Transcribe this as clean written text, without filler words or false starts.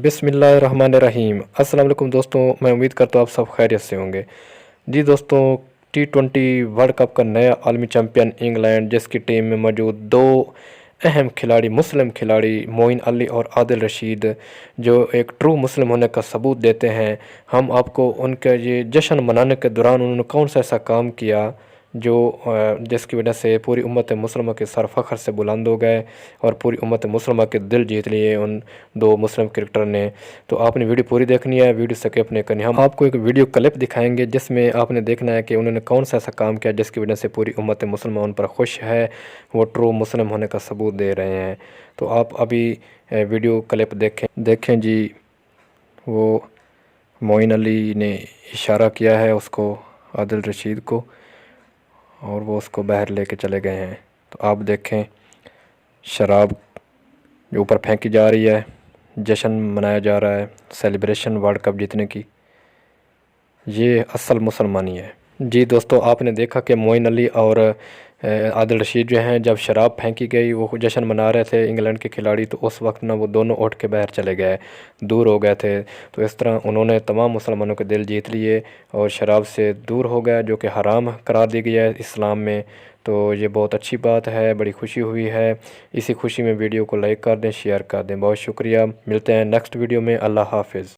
बिस्मिल्लाहिर्रहमानिर्रहीम। अस्सलाम वालेकुम दोस्तों, मैं उम्मीद करता हूँ आप सब खैरियत से होंगे। जी दोस्तों, T20 वर्ल्ड कप का नया आलमी चैम्पियन इंग्लैंड, जिसकी टीम में मौजूद दो अहम खिलाड़ी, मुस्लिम खिलाड़ी मोइन अली और आदिल रशीद, जो एक ट्रू मुस्लिम होने का सबूत देते हैं। हम आपको उनके ये जश्न मनाने के दौरान उन्होंने कौन सा ऐसा काम किया जो जिसकी वजह से पूरी उम्मत मुसलमा के सर फ़ख्र से बुलंद हो गए और पूरी उम्मत मुसलमा के दिल जीत लिए उन दो मुस्लिम क्रिकेटर ने। तो आपने वीडियो पूरी देखनी है, वीडियो स्किप नहीं करनी। हम आपको एक वीडियो क्लिप दिखाएंगे जिसमें आपने देखना है कि उन्होंने कौन सा ऐसा काम किया जिसकी वजह से पूरी उम्मत मुसलमान उन पर खुश है, वो ट्रू मुस्लिम होने का सबूत दे रहे हैं। तो आप अभी वीडियो क्लिप देखें जी। वो मोइन अली ने इशारा किया है उसको, आदिल रशीद को, और वो उसको बाहर लेके चले गए हैं। तो आप देखें, शराब जो ऊपर फेंकी जा रही है, जश्न मनाया जा रहा है, सेलिब्रेशन वर्ल्ड कप जीतने की। ये असल मुसलमानी है। जी दोस्तों, आपने देखा कि मोइन अली और आदिल रशीद जो हैं, जब शराब फेंकी गई वो जश्न मना रहे थे इंग्लैंड के खिलाड़ी, तो उस वक्त ना वो दोनों उठ के बाहर चले गए, दूर हो गए थे। तो इस तरह उन्होंने तमाम मुसलमानों के दिल जीत लिए और शराब से दूर हो गया, जो कि हराम करार दी गई है इस्लाम में। तो ये बहुत अच्छी बात है, बड़ी खुशी हुई है। इसी खुशी में वीडियो को लाइक कर दें, शेयर कर दें। बहुत शुक्रिया। मिलते हैं नेक्स्ट वीडियो में। अल्लाह हाफिज़।